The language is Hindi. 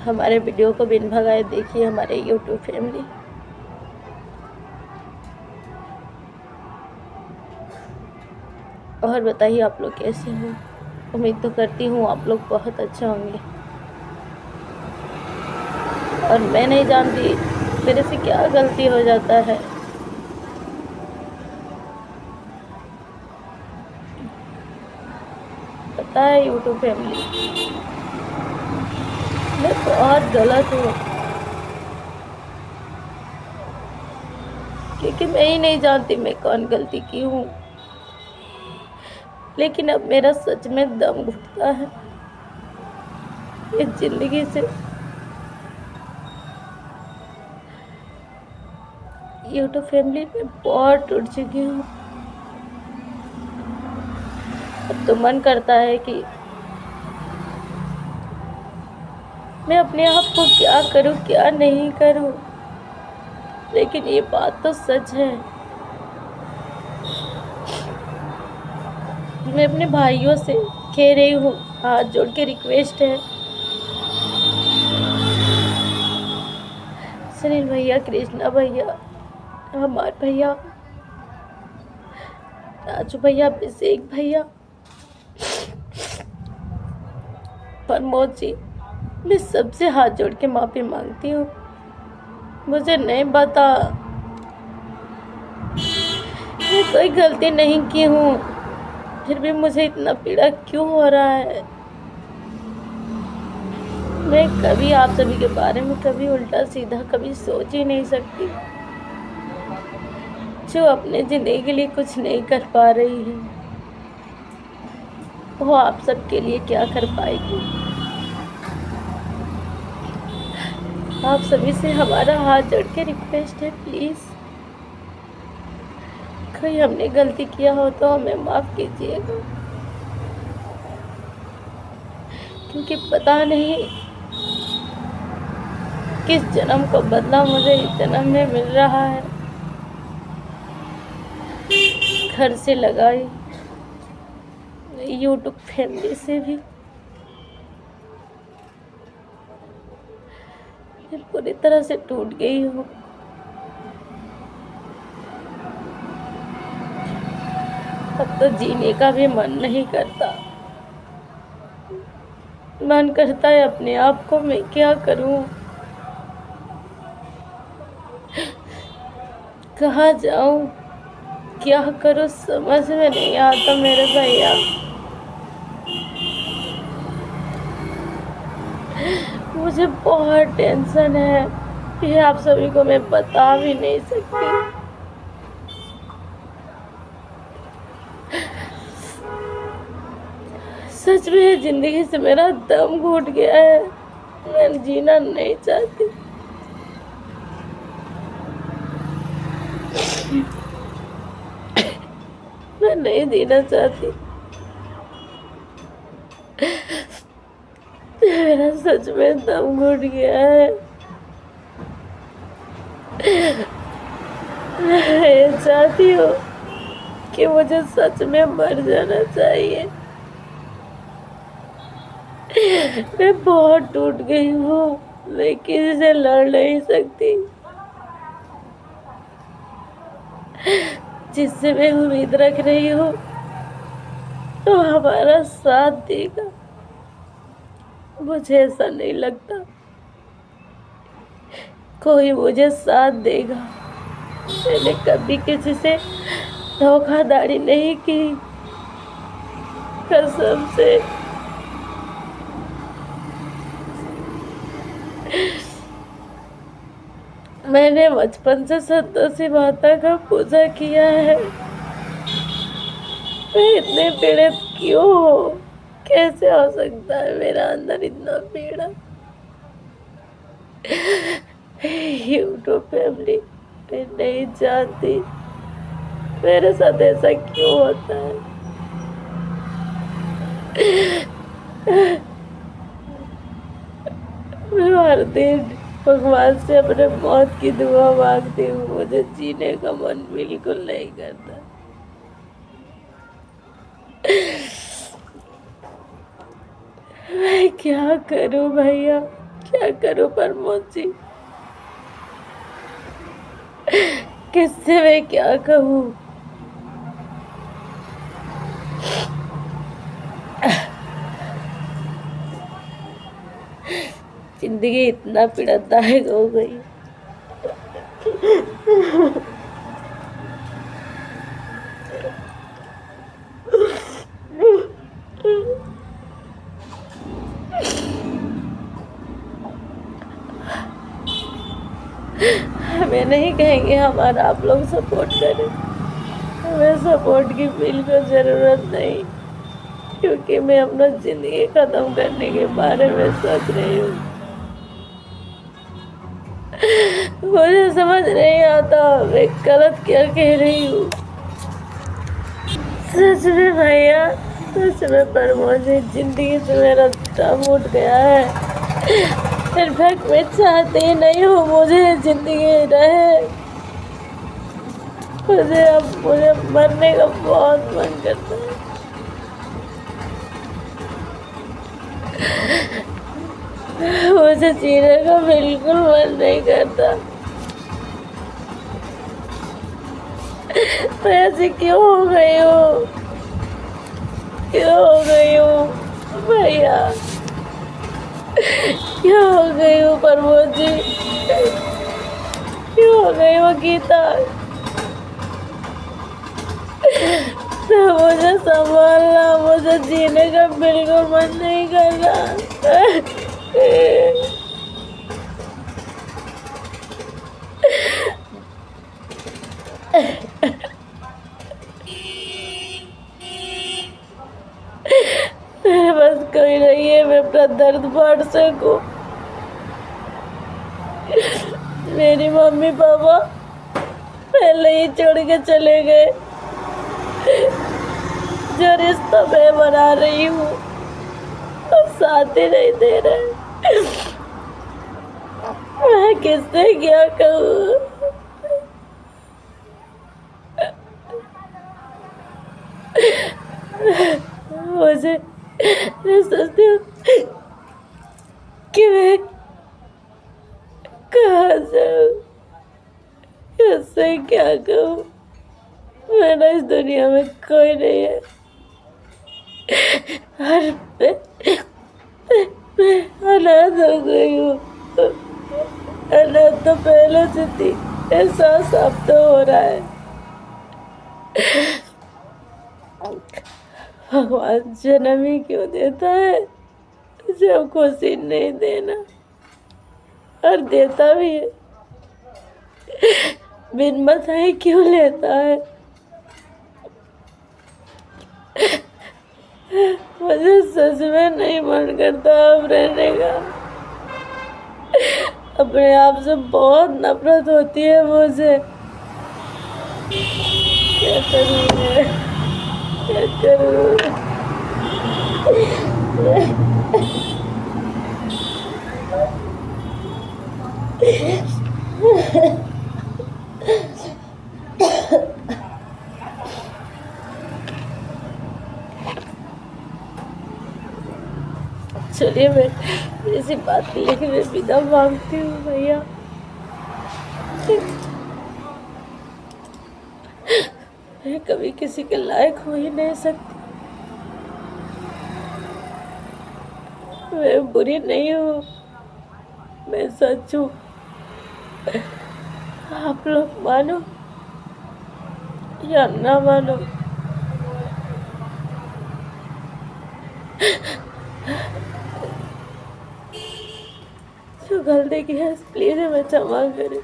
हमारे वीडियो को बिन भगाए देखिए हमारे यूट्यूब फैमिली। और बताइए आप लोग कैसे हो। उम्मीद तो करती हूँ आप लोग बहुत अच्छे होंगे। और मैं नहीं जानती मेरे से क्या गलती हो जाता है। पता है यूट्यूब फैमिली, मैं बहुत गलत हूँ, क्योंकि मैं ही नहीं जानती मैं कौन गलती की हूँ। लेकिन अब मेरा सच में दम घुटता है इस जिंदगी से। यूट्यूब फैमिली में बहुत टूट चुकी हूँ। अब तो मन करता है कि मैं अपने आप को क्या करूँ क्या नहीं करूँ। लेकिन ये बात तो सच है, मैं अपने भाइयों से कह रही हूँ, हाथ जोड़ के रिक्वेस्ट है, सुनील भैया, कृष्णा भैया, हमार भैया, राजू भैया, अभिषेक भैया, प्रमोद जी, मैं सबसे हाथ जोड़ के माफी मांगती हूँ। मुझे नहीं पता मैं कोई गलती नहीं की हूँ, फिर भी मुझे इतना पीड़ा क्यों हो रहा है। मैं कभी आप सभी के बारे में कभी उल्टा सीधा कभी सोच ही नहीं सकती। जो अपने जिंदगी के लिए कुछ नहीं कर पा रही है, वो आप सबके लिए क्या कर पाएगी। आप सभी से हमारा हाथ जोड़ के रिक्वेस्ट है, प्लीज कोई हमने गलती किया हो तो हमें माफ कीजिएगा, क्योंकि पता नहीं किस जन्म को बदला मुझे इस जन्म में मिल रहा है। घर से लगाई यूट्यूब फैमिली से भी मैं पूरी तरह से टूट गई हूँ। अब तो जीने का भी मन नहीं करता। मन करता है अपने आप को मैं क्या करूं, कहाँ जाऊं, क्या करूं, समझ में नहीं आता मेरे भैया। मुझे बहुत टेंशन है, ये आप सभी को मैं बता भी नहीं सकती। सच में जिंदगी से मेरा दम घुट गया है, मैं जीना नहीं चाहती। मैं नहीं जीना चाहती। मेरा सच में दम घुट गया है। मैं चाहती हूँ कि मुझे सच में मर जाना चाहिए। मैं बहुत टूट गई हूँ, मैं किसी से लड़ नहीं सकती। जिससे मैं उम्मीद रख रही हूँ तो हमारा साथ देगा, मुझे ऐसा नहीं लगता कोई मुझे साथ देगा। मैंने कभी किसी से धोखाधड़ी नहीं की, कसम से। मैंने बचपन से संतोषी माता का पूजा किया है। मैं इतने पीड़ित क्यों हो, कैसे हो सकता है मेरा अंदर इतना पीड़ा। यूट्यूब फैमिली, मैं नहीं जानती मेरे साथ ऐसा क्यों होता है। मैं हर दिन भगवान से अपने मौत की दुआ मांगती हूँ, मुझे जीने का मन बिल्कुल नहीं करता। मैं क्या करूं भैया, क्या करूं प्रमोद जी, किससे मैं क्या कहूँ। जिंदगी इतना पीड़ादायक हो गई। हमें नहीं कहेंगे हमारा आप लोग सपोर्ट करें, हमें सपोर्ट की बिल्कुल ज़रूरत नहीं, क्योंकि मैं अपना ज़िंदगी ख़त्म करने के बारे में सोच रही हूँ। मुझे समझ नहीं आता मैं गलत क्या कह रही हूँ। सच में भैया, सच में प्रमोद जी, ज़िंदगी से मेरा दम उठ गया है। इनफैक्ट मैं चाहती ही नहीं हूँ मुझे ज़िंदगी रहे। मुझे मरने का बहुत मन करता है। मुझे जीने का बिल्कुल मन नहीं करता। मैं ऐसी क्यों हो गई हूँ, क्यों हो गई हूँ भैया, क्यों हो गई हूँ प्रमोद जी, क्यों हो गई हूँ गीता। तो मुझे संभालना, मुझे जीने का बिल्कुल मन नहीं कर रहा। मेरे बस कोई नहीं है मैं अपना दर्द बांट सकूं। मेरी मम्मी पापा पहले ही छोड़ के चले गए। जो रिश्ता मैं बना रही हूँ वो साथ ही नहीं दे रहे। मैं किससे क्या कहूँ। मैं सोचती हूँ कि मैं कहाँ जाऊँ, किससे क्या कहूँ। मेरा इस दुनिया में कोई नहीं है और मैं अनाथ हो गई हूँ। अनाथ तो पहले से थी, एहसास अब तो हो रहा है। भगवान जन्म ही क्यों देता है जब खुशी नहीं देना, और देता भी है बिन बताए क्यों लेता है। मुझे सच में नहीं मन करता अब रहने का। अपने आप से बहुत नफरत होती है मुझे। क्या करूँ मैं, क्या करूँ। चलिए मैं इसी बात लेके मैं विदा मांगती हूँ भैया। मैं कभी किसी के लायक हो ही नहीं सकती। मैं बुरी नहीं हूँ, मैं सच हूँ। आप लोग मानो या ना मानो, जो गलती की है प्लीज हमें क्षमा करें।